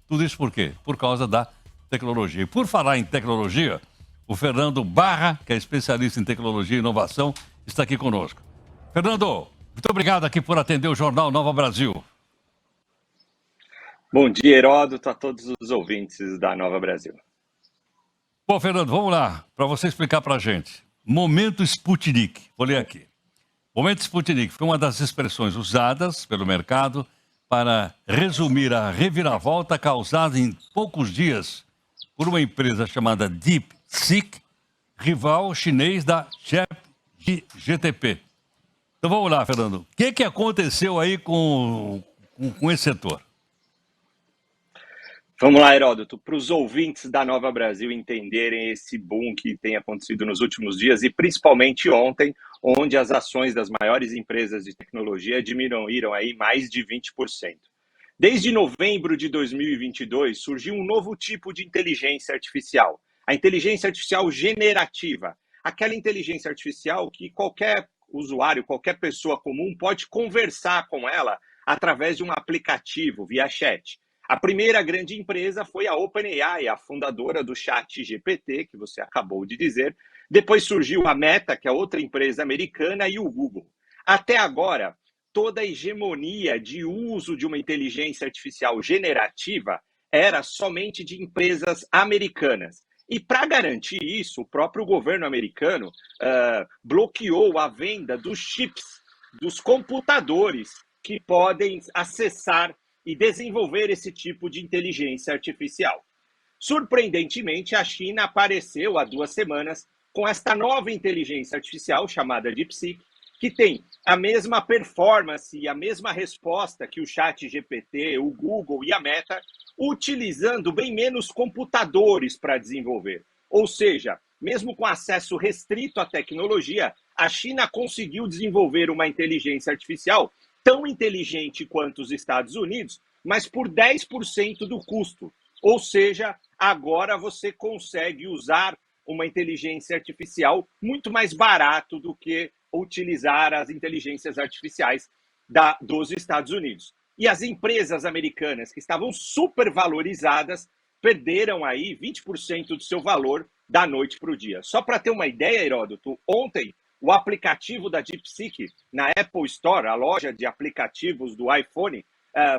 Tudo isso por quê? Por causa da tecnologia. E por falar em tecnologia, o Fernando Barra, que é especialista em tecnologia e inovação, está aqui conosco. Fernando, muito obrigado aqui por atender o Jornal Nova Brasil. Bom dia, Heródoto, a todos os ouvintes da Nova Brasil. Bom, Fernando, vamos lá, para você explicar para a gente. Momento Sputnik, vou ler aqui. Momento Sputnik foi uma das expressões usadas pelo mercado para resumir a reviravolta causada em poucos dias por uma empresa chamada DeepSeek, rival chinês da ChatGPT. Então vamos lá, Fernando. O que aconteceu aí com esse setor? Vamos lá, Heródoto, para os ouvintes da Nova Brasil entenderem esse boom que tem acontecido nos últimos dias e principalmente ontem, onde as ações das maiores empresas de tecnologia diminuíram aí mais de 20%. Desde novembro de 2022, surgiu um novo tipo de inteligência artificial, a inteligência artificial generativa, aquela inteligência artificial que qualquer usuário, qualquer pessoa comum pode conversar com ela através de um aplicativo via chat. A primeira grande empresa foi a OpenAI, a fundadora do ChatGPT, que você acabou de dizer. Depois surgiu a Meta, que é outra empresa americana, e o Google. Até agora, toda a hegemonia de uso de uma inteligência artificial generativa era somente de empresas americanas. E para garantir isso, o próprio governo americano bloqueou a venda dos chips, dos computadores que podem acessar e desenvolver esse tipo de inteligência artificial. Surpreendentemente, a China apareceu há 2 semanas com esta nova inteligência artificial chamada DeepSeek, que tem a mesma performance e a mesma resposta que o ChatGPT, o Google e a Meta, utilizando bem menos computadores para desenvolver. Ou seja, mesmo com acesso restrito à tecnologia, a China conseguiu desenvolver uma inteligência artificial tão inteligente quanto os Estados Unidos, mas por 10% do custo. Ou seja, agora você consegue usar uma inteligência artificial muito mais barato do que utilizar as inteligências artificiais dos Estados Unidos. E as empresas americanas que estavam supervalorizadas perderam aí 20% do seu valor da noite para o dia. Só para ter uma ideia, Heródoto, ontem o aplicativo da DeepSeek na Apple Store, a loja de aplicativos do iPhone,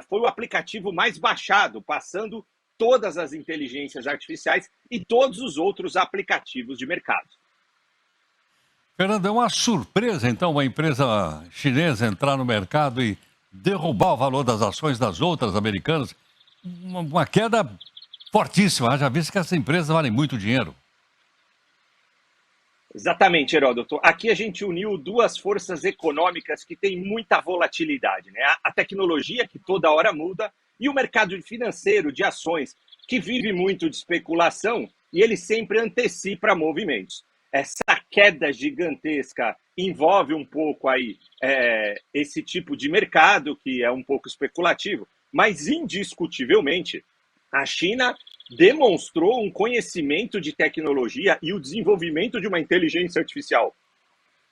foi o aplicativo mais baixado, passando todas as inteligências artificiais e todos os outros aplicativos de mercado. Fernando, é uma surpresa, então, uma empresa chinesa entrar no mercado e derrubar o valor das ações das outras americanas? Uma queda fortíssima, já visto que essas empresas valem muito dinheiro. Exatamente, Heródoto. Aqui a gente uniu duas forças econômicas que têm muita volatilidade, né? A tecnologia, que toda hora muda, e o mercado financeiro de ações, que vive muito de especulação e ele sempre antecipa movimentos. Essa queda gigantesca envolve um pouco aí esse tipo de mercado, que é um pouco especulativo, mas indiscutivelmente a China demonstrou um conhecimento de tecnologia e o desenvolvimento de uma inteligência artificial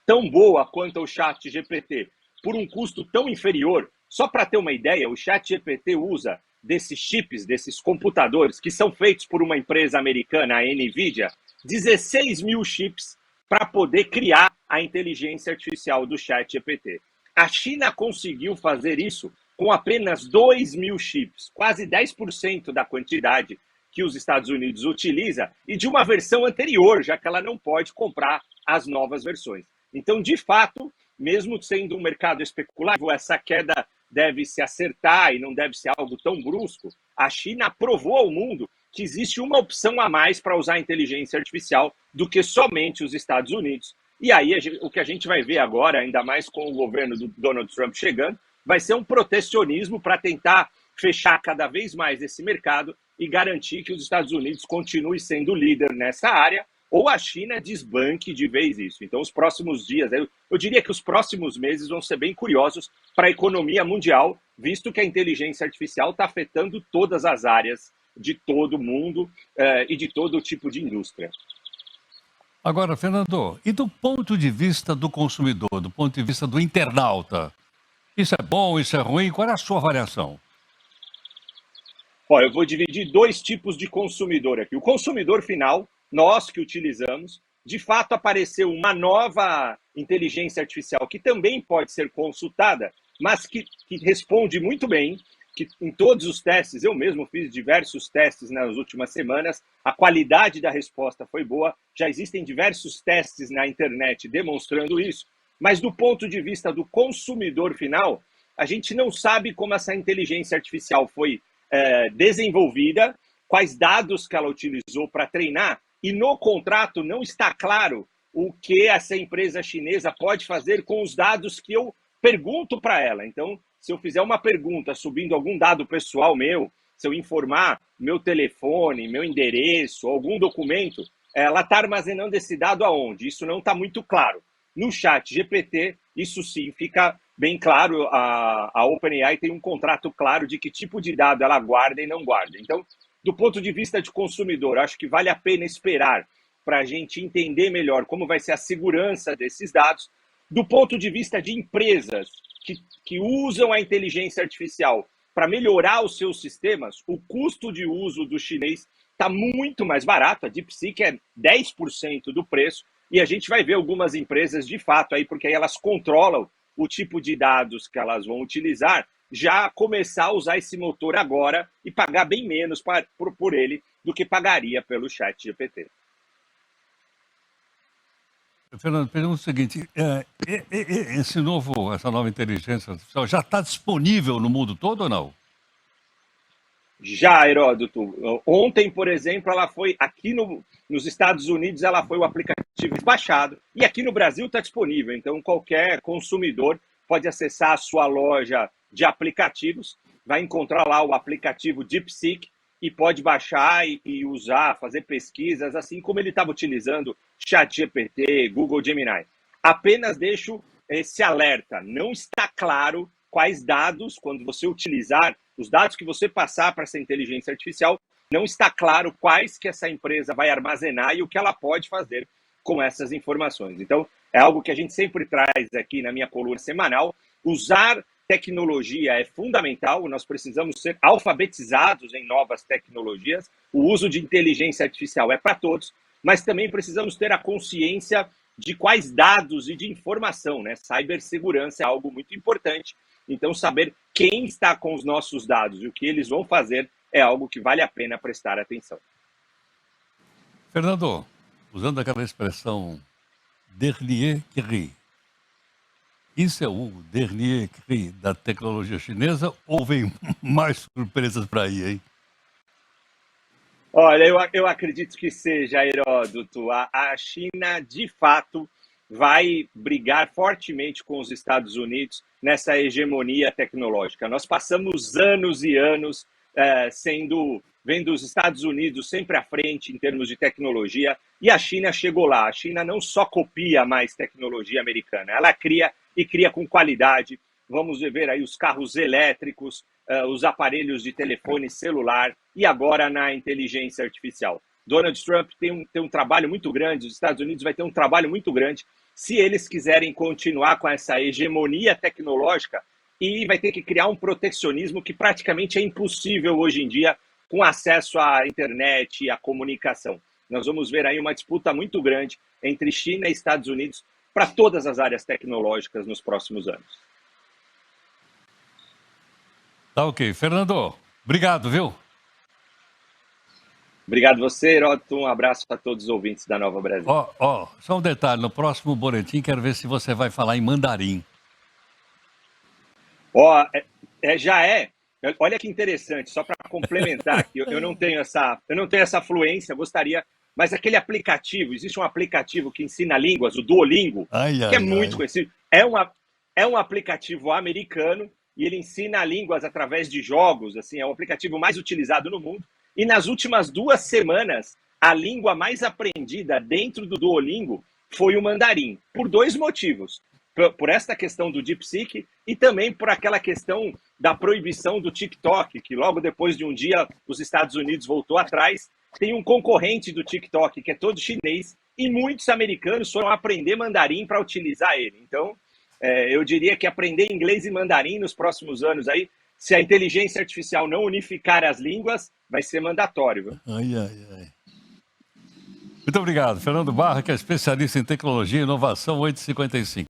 tão boa quanto o ChatGPT, por um custo tão inferior. Só para ter uma ideia, o ChatGPT usa desses chips, desses computadores, que são feitos por uma empresa americana, a NVIDIA, 16 mil chips para poder criar a inteligência artificial do ChatGPT. A China conseguiu fazer isso com apenas 2 mil chips, quase 10% da quantidade que os Estados Unidos utiliza, e de uma versão anterior, já que ela não pode comprar as novas versões. Então, de fato, mesmo sendo um mercado especulativo, essa queda deve se acertar e não deve ser algo tão brusco. A China provou ao mundo que existe uma opção a mais para usar a inteligência artificial do que somente os Estados Unidos. E aí, o que a gente vai ver agora, ainda mais com o governo do Donald Trump chegando, vai ser um protecionismo para tentar fechar cada vez mais esse mercado e garantir que os Estados Unidos continue sendo líder nessa área, ou a China desbanque de vez isso. Então, os próximos dias, eu diria que os próximos meses vão ser bem curiosos para a economia mundial, visto que a inteligência artificial está afetando todas as áreas de todo o mundo e de todo tipo de indústria. Agora, Fernando, e do ponto de vista do consumidor, do ponto de vista do internauta, isso é bom, isso é ruim? Qual é a sua avaliação? Olha, eu vou dividir dois tipos de consumidor aqui. O consumidor final, nós que utilizamos, de fato apareceu uma nova inteligência artificial que também pode ser consultada, mas que responde muito bem, que em todos os testes, eu mesmo fiz diversos testes nas últimas semanas, a qualidade da resposta foi boa, já existem diversos testes na internet demonstrando isso, mas do ponto de vista do consumidor final, a gente não sabe como essa inteligência artificial foi desenvolvida, quais dados que ela utilizou para treinar, e no contrato não está claro o que essa empresa chinesa pode fazer com os dados que eu pergunto para ela. Então, se eu fizer uma pergunta subindo algum dado pessoal meu, se eu informar meu telefone, meu endereço, algum documento, ela está armazenando esse dado aonde? Isso não está muito claro. No chat GPT, isso sim fica bem claro. A OpenAI tem um contrato claro de que tipo de dado ela guarda e não guarda. Então, do ponto de vista de consumidor, acho que vale a pena esperar para a gente entender melhor como vai ser a segurança desses dados. Do ponto de vista de empresas que usam a inteligência artificial para melhorar os seus sistemas, o custo de uso do chinês está muito mais barato. A DeepSeek é 10% do preço, e a gente vai ver algumas empresas de fato aí, porque aí elas controlam o tipo de dados que elas vão utilizar, já começar a usar esse motor agora e pagar bem menos por ele do que pagaria pelo chat GPT. Fernando, pergunta o seguinte, essa nova inteligência artificial já está disponível no mundo todo ou não? Já, Heródoto. Ontem, por exemplo, ela foi aqui nos Estados Unidos, ela foi o aplicativo baixado, e aqui no Brasil está disponível. Então, qualquer consumidor pode acessar a sua loja de aplicativos, vai encontrar lá o aplicativo DeepSeek e pode baixar e usar, fazer pesquisas, assim como ele estava utilizando ChatGPT, Google Gemini. Apenas deixo esse alerta, não está claro quais dados, quando você utilizar os dados que você passar para essa inteligência artificial, não está claro quais que essa empresa vai armazenar e o que ela pode fazer com essas informações. Então, é algo que a gente sempre traz aqui na minha coluna semanal. Usar tecnologia é fundamental, nós precisamos ser alfabetizados em novas tecnologias. O uso de inteligência artificial é para todos, mas também precisamos ter a consciência de quais dados e de informação, né? Cibersegurança é algo muito importante. Então, saber quem está com os nossos dados e o que eles vão fazer é algo que vale a pena prestar atenção. Fernando, usando aquela expressão dernier cri, isso é o dernier cri da tecnologia chinesa ou vem mais surpresas para aí, hein? Olha, eu acredito que seja, Heródoto. A China, de fato, vai brigar fortemente com os Estados Unidos nessa hegemonia tecnológica. Nós passamos anos e anos vendo os Estados Unidos sempre à frente em termos de tecnologia, e a China chegou lá. A China não só copia mais tecnologia americana, ela cria e cria com qualidade. Vamos ver aí os carros elétricos, os aparelhos de telefone celular e agora na inteligência artificial. Donald Trump tem um trabalho muito grande, os Estados Unidos vai ter um trabalho muito grande se eles quiserem continuar com essa hegemonia tecnológica, e vai ter que criar um protecionismo que praticamente é impossível hoje em dia com acesso à internet e à comunicação. Nós vamos ver aí uma disputa muito grande entre China e Estados Unidos para todas as áreas tecnológicas nos próximos anos. Tá ok. Fernando, obrigado, viu? Obrigado você, Heródoto. Um abraço a todos os ouvintes da Nova Brasil. Só um detalhe, no próximo boletim quero ver se você vai falar em mandarim. Já é. Olha que interessante, só para complementar aqui, eu não tenho essa fluência, gostaria, mas aquele aplicativo, existe um aplicativo que ensina línguas, o Duolingo, que é muito conhecido. É um aplicativo americano e ele ensina línguas através de jogos, assim, é o aplicativo mais utilizado no mundo. E nas últimas 2 semanas, a língua mais aprendida dentro do Duolingo foi o mandarim, por 2 motivos. Por esta questão do DeepSeek e também por aquela questão da proibição do TikTok, que logo depois de um dia os Estados Unidos voltou atrás. Tem um concorrente do TikTok que é todo chinês e muitos americanos foram aprender mandarim para utilizar ele. Então, eu diria que aprender inglês e mandarim nos próximos anos aí Se a inteligência artificial não unificar as línguas, vai ser mandatório. Viu? Ai, ai, ai. Muito obrigado. Fernando Barra, que é especialista em tecnologia e inovação, 8h55.